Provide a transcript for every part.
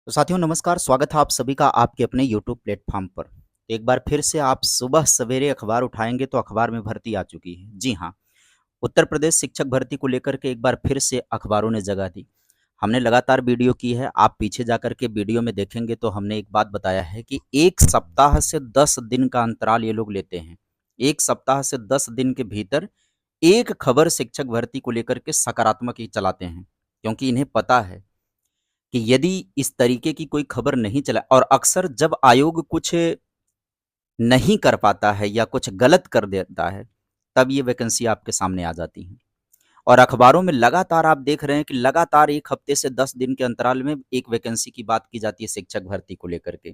तो साथियों नमस्कार, स्वागत है आप सभी का आपके अपने यूट्यूब प्लेटफॉर्म पर। एक बार फिर से आप सुबह सवेरे अखबार उठाएंगे तो अखबार में भर्ती आ चुकी है। जी हाँ, उत्तर प्रदेश शिक्षक भर्ती को लेकर के एक बार फिर से अखबारों ने जगह दी। हमने लगातार वीडियो की है, आप पीछे जाकर के वीडियो में देखेंगे तो हमने एक बात बताया है कि एक सप्ताह से 10 दिन का अंतराल ये लोग लेते हैं। एक सप्ताह से 10 दिन के भीतर एक खबर शिक्षक भर्ती को लेकर के सकारात्मक ही चलाते हैं, क्योंकि इन्हें पता है कि यदि इस तरीके की कोई खबर नहीं चला और अक्सर जब आयोग कुछ नहीं कर पाता है या कुछ गलत कर देता है, तब ये वैकेंसी आपके सामने आ जाती है। और अखबारों में लगातार आप देख रहे हैं कि लगातार 1 हफ्ते से 10 दिन के अंतराल में एक वैकेंसी की बात की जाती है शिक्षक भर्ती को लेकर के,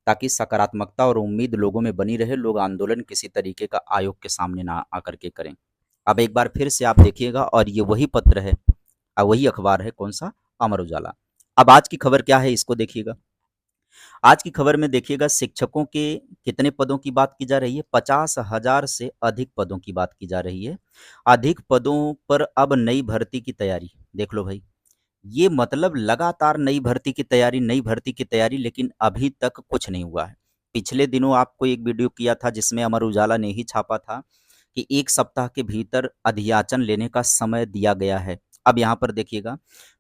ताकि सकारात्मकता और उम्मीद लोगों में बनी रहे, लोग आंदोलन किसी तरीके का आयोग के सामने ना आकर के करें। अब एक बार फिर से आप देखिएगा और ये वही पत्र है वही अखबार है, कौन-सा? अमर उजाला। अब आज की खबर क्या है इसको देखिएगा। आज की खबर में देखिएगा शिक्षकों के कितने पदों की बात की जा रही है? 50,000 से अधिक पदों की बात की जा रही है। अधिक पदों पर अब नई भर्ती की तैयारी। देख लो भाई, ये मतलब लगातार नई भर्ती की तैयारी, लेकिन अभी तक कुछ नहीं हुआ है। पिछले दिनों आपको एक वीडियो किया था जिसमें अमर उजाला ने ही छापा था कि 1 सप्ताह के भीतर अधियाचन लेने का समय दिया गया है। अब यहाँ पर देखिएगा,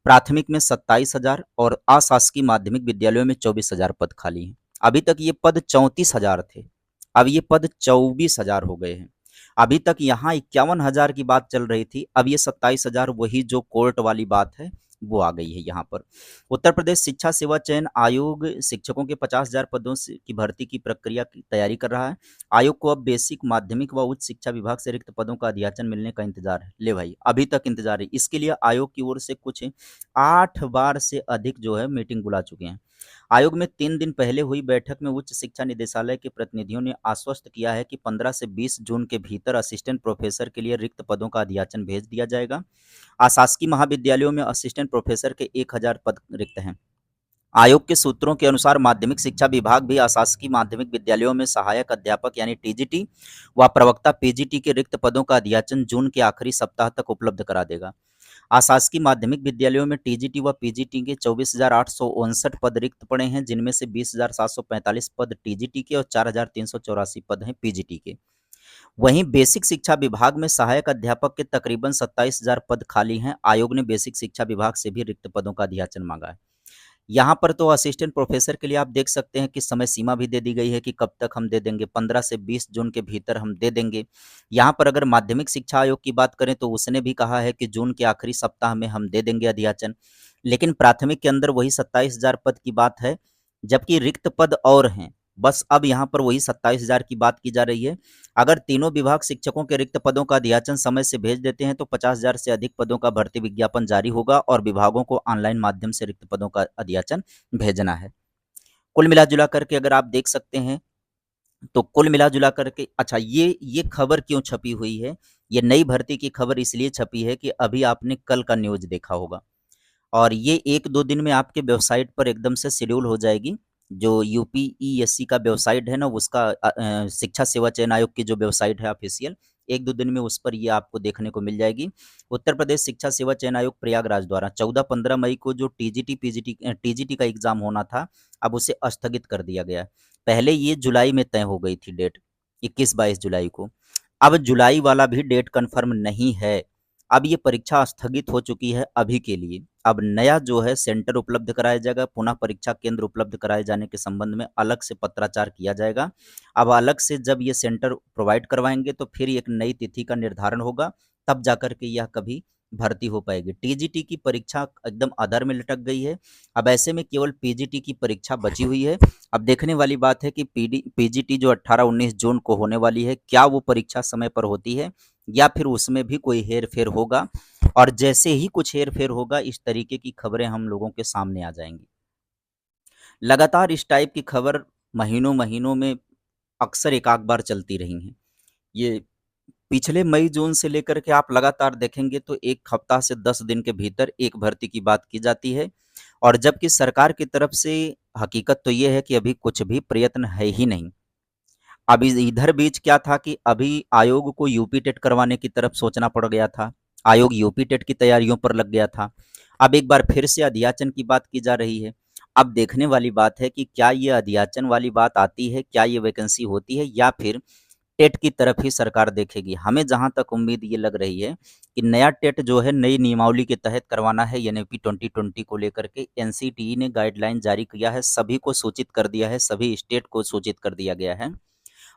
प्राथमिक में 27,000 और अशासकीय माध्यमिक विद्यालयों में 24,000 पद खाली हैं। अभी तक ये पद 34,000 थे, अब ये पद 24,000 हो गए हैं। अभी तक यहाँ 51,000 की बात चल रही थी, अब ये 27,000 वही जो कोर्ट वाली बात है, वो आ गई है यहाँ पर। उत्तर प्रदेश शिक्षा सेवा चयन आयोग शिक्षकों के 50,000 पदों से की भर्ती की प्रक्रिया की तैयारी कर रहा है। आयोग को अब बेसिक, माध्यमिक व उच्च शिक्षा विभाग से रिक्त पदों का अधियाचन मिलने का इंतजार है। ले भाई, अभी तक इंतजार है। इसके लिए आयोग की ओर से कुछ 8 बार से अधिक जो है मीटिंग बुला चुके हैं। आयोग में 3 दिन पहले हुई बैठक में उच्च शिक्षा निदेशालय के प्रतिनिधियों ने आश्वस्त किया है कि 15 से 20 जून के भीतर असिस्टेंट प्रोफेसर के लिए रिक्त पदों का अधियाचन भेज दिया जाएगा। अशासकीय महाविद्यालयों में असिस्टेंट प्रोफेसर के 1,000 पद रिक्त हैं। आयोग के सूत्रों के अनुसार माध्यमिक शिक्षा विभाग भी अशासकीय माध्यमिक विद्यालयों में सहायक अध्यापक यानी टीजीटी व प्रवक्ता पीजीटी के रिक्त पदों का अधियाचन जून के आखिरी सप्ताह तक उपलब्ध करा देगा। अशासकीय माध्यमिक विद्यालयों में टीजीटी व पीजीटी के 24,859 पद रिक्त पड़े हैं, जिनमें से 20,745 पद टीजीटी के और 4,384 पद हैं पीजीटी के। वहीं बेसिक शिक्षा विभाग में सहायक अध्यापक के तकरीबन 27,000 पद खाली हैं। आयोग ने बेसिक शिक्षा विभाग से भी रिक्त पदों का अधियाचन मांगा है। यहाँ पर तो असिस्टेंट प्रोफेसर के लिए आप देख सकते हैं कि समय सीमा भी दे दी गई है कि कब तक हम दे देंगे, 15 से 20 जून के भीतर हम दे देंगे। यहाँ पर अगर माध्यमिक शिक्षा आयोग की बात करें तो उसने भी कहा है कि जून के आखिरी सप्ताह में हम दे देंगे अधियाचन। लेकिन प्राथमिक के अंदर वही 27,000 पद की बात है, जबकि रिक्त पद और हैं। बस अब यहाँ पर वही 27,000 की बात की जा रही है। अगर तीनों विभाग शिक्षकों के रिक्त पदों का अधियाचन समय से भेज देते हैं तो 50,000 से अधिक पदों का भर्ती विज्ञापन जारी होगा और विभागों को ऑनलाइन माध्यम से रिक्त पदों का अधियाचन भेजना है। कुल मिला-जुला करके अगर आप देख सकते हैं, तो कुल मिला-जुला करके अच्छा, ये खबर क्यों छपी हुई है? ये नई भर्ती की खबर इसलिए छपी है कि अभी आपने कल का न्यूज़ देखा होगा और ये 1-2 दिन में आपके वेबसाइट पर एकदम से शेड्यूल हो जाएगी। जो यूपीईएससी का वेबसाइट है ना, उसका शिक्षा सेवा चयन आयोग की जो वेबसाइट है ऑफिशियल, 1-2 दिन में उस पर ये आपको देखने को मिल जाएगी। उत्तर प्रदेश शिक्षा सेवा चयन आयोग प्रयागराज द्वारा 14-15 मई को जो टीजीटी का एग्ज़ाम होना था, अब उसे स्थगित कर दिया गया है। पहले ये जुलाई में तय हो गई थी डेट, 21-22 जुलाई को। अब जुलाई वाला भी डेट कन्फर्म नहीं है। अब ये परीक्षा स्थगित हो चुकी है अभी के लिए। अब नया जो है सेंटर उपलब्ध कराया जाएगा, पुनः परीक्षा केंद्र उपलब्ध कराए जाने के संबंध में अलग से पत्राचार किया जाएगा। अब अलग से जब ये सेंटर प्रोवाइड करवाएँगे तो फिर एक नई तिथि का निर्धारण होगा, तब जाकर के यह कभी भर्ती हो पाएगी। टीजीटी की परीक्षा एकदम अधर में लटक गई है। अब ऐसे में केवल पीजीटी की परीक्षा बची हुई है। अब देखने वाली बात है कि पीजीटी जो 18-19 जून को होने वाली है, क्या वो परीक्षा समय पर होती है या फिर उसमें भी कोई हेर-फेर होगा? और जैसे ही कुछ हेर-फेर होगा, इस तरीके की खबरें हम लोगों के सामने आ जाएँगी। लगातार इस टाइप की खबर महीनों-महीनों में अक्सर एकाक बार चलती रही हैं। ये पिछले मई-जून से लेकर के आप लगातार देखेंगे तो 1 हफ्ता से 10 दिन के भीतर एक भर्ती की बात की जाती है और जबकि सरकार की तरफ से हकीकत तो ये है कि अभी कुछ भी प्रयत्न है ही नहीं। अभी इधर बीच क्या था कि अभी आयोग को यूपी टेट करवाने की तरफ सोचना पड़ गया था। आयोग यूपी टेट की तैयारियों पर लग गया था। अब एक बार फिर से अधियाचन की बात की जा रही है अब देखने वाली बात है कि क्या ये अध्याचन वाली बात आती है, क्या ये वैकेंसी होती है, या फिर टेट की तरफ ही सरकार देखेगी। हमें जहाँ तक उम्मीद ये लग रही है कि नया टेट जो है नई नियमावली के तहत करवाना है, एनईपी 2020 को लेकर के एनसीटीई ने गाइडलाइन जारी किया है, सभी को सूचित कर दिया है, सभी स्टेट को सूचित कर दिया गया है।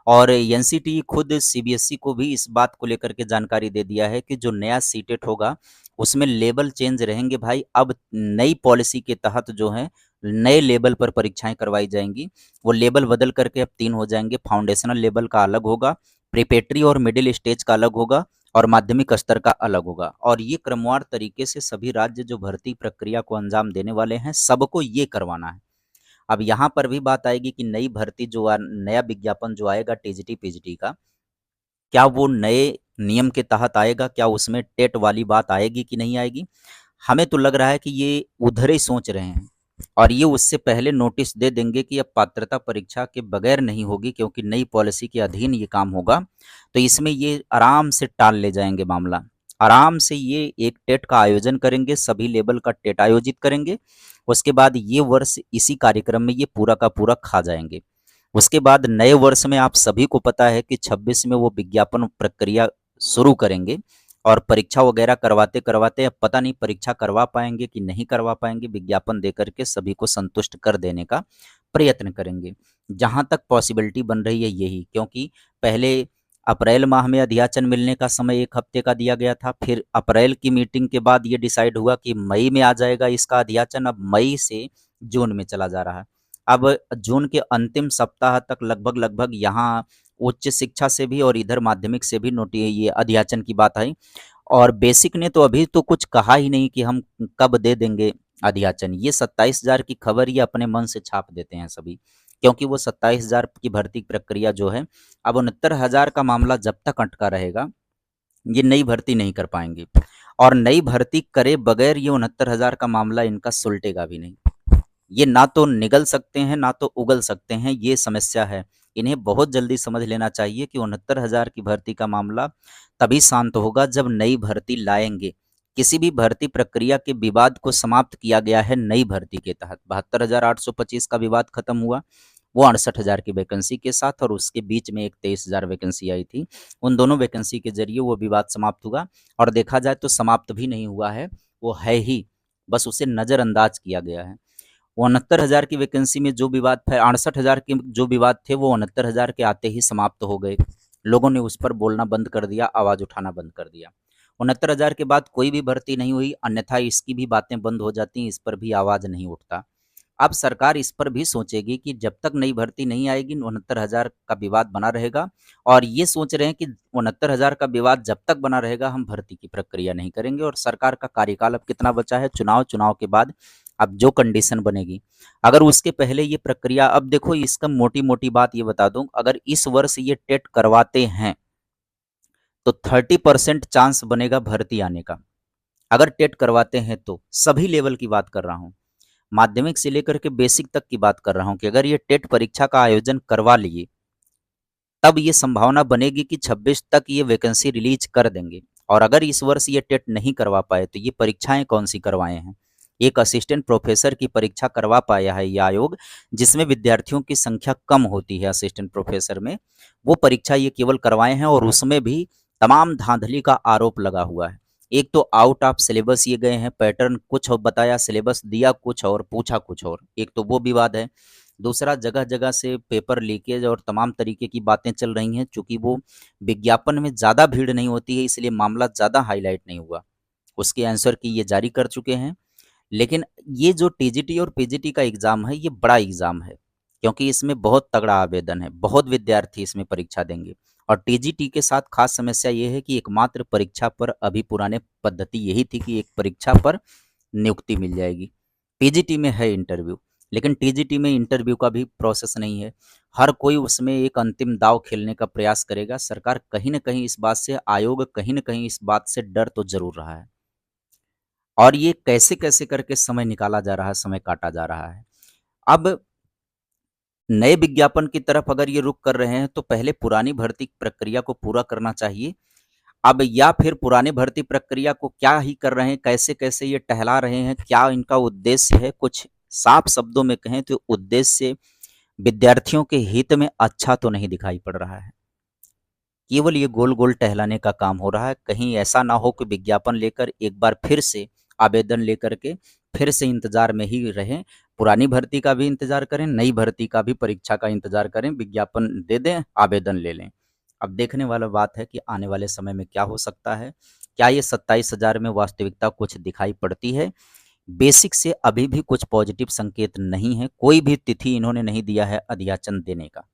और एनसीटीई खुद सीबीएसई को भी इस बात को लेकर के जानकारी दे दिया है कि जो नया सीटेट होगा उसमें लेवल चेंज रहेंगे भाई। अब नई पॉलिसी के तहत जो है नए लेवल पर परीक्षाएं करवाई जाएंगी। वो लेवल बदल करके अब 3 हो जाएंगे। फाउंडेशनल लेवल का अलग होगा, प्रिपेटरी और मिडिल स्टेज का अलग होगा, और माध्यमिक स्तर का अलग होगा। और ये क्रमवार तरीके से सभी राज्य जो भर्ती प्रक्रिया को अंजाम देने वाले हैं सबको ये करवाना है। अब यहाँ पर भी बात आएगी कि नई भर्ती जो नया विज्ञापन जो आएगा टीजीटी पीजीटी का, क्या वो नए नियम के तहत आएगा, क्या उसमें टेट वाली बात आएगी कि नहीं आएगी। हमें तो लग रहा है कि ये उधर ही सोच रहे हैं, और ये उससे पहले नोटिस दे देंगे कि अब पात्रता परीक्षा के बगैर नहीं होगी, क्योंकि नई पॉलिसी के अधीन ये काम होगा। तो इसमें ये आराम से टाल ले जाएंगे मामला। आराम से ये एक टेट का आयोजन करेंगे, सभी लेवल का टेट आयोजित करेंगे। उसके बाद ये वर्ष इसी कार्यक्रम में ये पूरा का पूरा खा जाएंगे। उसके बाद नए वर्ष में आप सभी को पता है कि 26 में वो विज्ञापन प्रक्रिया शुरू करेंगे, और परीक्षा वगैरह करवाते करवाते अब पता नहीं परीक्षा करवा पाएंगे कि नहीं करवा पाएंगे, विज्ञापन दे करके सभी को संतुष्ट कर देने का प्रयत्न करेंगे। जहां तक पॉसिबिलिटी बन रही है यही, क्योंकि पहले अप्रैल माह में अध्याचन मिलने का समय 1 हफ्ते का दिया गया था, फिर अप्रैल की मीटिंग के बाद ये डिसाइड हुआ कि मई में आ जाएगा इसका अध्याचन। अब मई से जून में चला जा रहा है। अब जून के अंतिम सप्ताह तक लगभग लगभग यहाँ उच्च शिक्षा से भी और इधर माध्यमिक से भी ये अध्याचन की बात आई। और बेसिक ने तो अभी तो कुछ कहा ही नहीं कि हम कब दे देंगे अध्याचन। ये 27,000 की खबर ये अपने मन से छाप देते हैं सभी, क्योंकि वो 27,000 की भर्ती प्रक्रिया जो है, अब 69,000 का मामला जब तक अटका रहेगा ये नई भर्ती नहीं कर पाएंगे। और नई भर्ती करे बगैर ये 69,000 का मामला इनका सुलटेगा भी नहीं। ये ना तो निगल सकते हैं ना तो उगल सकते हैं, ये समस्या है। इन्हें बहुत जल्दी समझ लेना चाहिए कि 69,000 की भर्ती का मामला तभी शांत होगा जब नई भर्ती लाएंगे। किसी भी भर्ती प्रक्रिया के विवाद को समाप्त किया गया है नई भर्ती के तहत। 72,825 का विवाद खत्म हुआ, वो 68,000 की वैकेंसी के साथ, और उसके बीच में एक 23,000 वैकेंसी आई थी। उन दोनों वैकेंसी के जरिए वो विवाद समाप्त हुआ। और देखा जाए तो समाप्त भी नहीं हुआ है, वो है ही, बस उसे नज़रअंदाज किया गया है। 69,000 की वैकेंसी में जो विवाद थे, 68,000 के जो विवाद थे, वो 69,000 के आते ही समाप्त हो गए। लोगों ने उस पर बोलना बंद कर दिया, आवाज़ उठाना बंद कर दिया। 69,000 के बाद कोई भी भर्ती नहीं हुई, अन्यथा इसकी भी बातें बंद हो जाती, इस पर भी आवाज़ नहीं उठता। अब सरकार इस पर भी सोचेगी कि जब तक नई भर्ती नहीं आएगी 69,000 का विवाद बना रहेगा। और ये सोच रहे हैं कि 69,000 का विवाद जब तक बना रहेगा हम भर्ती की प्रक्रिया नहीं करेंगे। और सरकार का कार्यकाल अब कितना बचा है, चुनाव के बाद अब जो कंडीशन बनेगी, अगर उसके पहले ये प्रक्रिया, अब देखो इसका मोटी मोटी बात ये बता दूं, अगर इस वर्ष ये टेट करवाते हैं तो 30% चांस बनेगा भर्ती आने का। अगर टेट करवाते हैं तो सभी लेवल की बात कर रहा हूँ, माध्यमिक से लेकर के बेसिक तक की बात कर रहा हूँ, कि अगर ये टेट परीक्षा का आयोजन करवा लिए तब ये संभावना बनेगी कि 26 तक ये वैकेंसी रिलीज कर देंगे। और अगर इस वर्ष ये टेट नहीं करवा पाए तो ये परीक्षाएं कौन सी करवाए हैं। एक असिस्टेंट प्रोफेसर की परीक्षा करवा पाया है ये आयोग, जिसमें विद्यार्थियों की संख्या कम होती है असिस्टेंट प्रोफेसर में, वो परीक्षा ये केवल करवाए हैं, और उसमें भी तमाम धांधली का आरोप लगा हुआ है। एक तो आउट ऑफ सिलेबस ये गए हैं, पैटर्न कुछ और बताया, सिलेबस दिया कुछ और, पूछा कुछ और, एक तो वो विवाद है। दूसरा, जगह जगह से पेपर लीकेज और तमाम तरीके की बातें चल रही हैं, चूंकि वो विज्ञापन में ज़्यादा भीड़ नहीं होती है इसलिए मामला ज़्यादा हाईलाइट नहीं हुआ। उसके आंसर की ये जारी कर चुके हैं। लेकिन ये जो टीजीटी और पीजीटी का एग्ज़ाम है ये बड़ा एग्ज़ाम है, क्योंकि इसमें बहुत तगड़ा आवेदन है, बहुत विद्यार्थी इसमें परीक्षा देंगे। और टीजीटी के साथ खास समस्या ये है कि एकमात्र परीक्षा पर, अभी पुराने पद्धति यही थी कि एक परीक्षा पर नियुक्ति मिल जाएगी। पीजीटी में है इंटरव्यू, लेकिन टीजीटी में इंटरव्यू का भी प्रोसेस नहीं है। हर कोई उसमें एक अंतिम दाव खेलने का प्रयास करेगा। सरकार कहीं न कहीं इस बात से, आयोग कहीं न कहीं इस बात से डर तो ज़रूर रहा है। और ये कैसे-कैसे करके समय निकाला जा रहा है, समय काटा जा रहा है। अब नए विज्ञापन की तरफ अगर ये रुख कर रहे हैं तो पहले पुरानी भर्ती प्रक्रिया को पूरा करना चाहिए। अब या फिर पुरानी भर्ती प्रक्रिया को क्या ही कर रहे हैं, कैसे-कैसे ये टहला रहे हैं, क्या इनका उद्देश्य है, कुछ साफ शब्दों में कहें तो उद्देश्य विद्यार्थियों के हित में अच्छा तो नहीं दिखाई पड़ रहा है। केवल ये गोल-गोल टहलाने का काम हो रहा है। कहीं ऐसा ना हो कि विज्ञापन लेकर एक बार फिर से आवेदन लेकर के फिर से इंतज़ार में ही रहें। पुरानी भर्ती का भी इंतज़ार करें, नई भर्ती का भी परीक्षा का इंतज़ार करें, विज्ञापन दे दें, आवेदन ले लें। अब देखने वाला बात है कि आने वाले समय में क्या हो सकता है? क्या ये 27,000 में वास्तविकता कुछ दिखाई पड़ती है? बेसिक से अभी भी कुछ पॉजिटिव संकेत नहीं है। कोई भी तिथि इन्होंने नहीं दिया है अध्याचन देने का।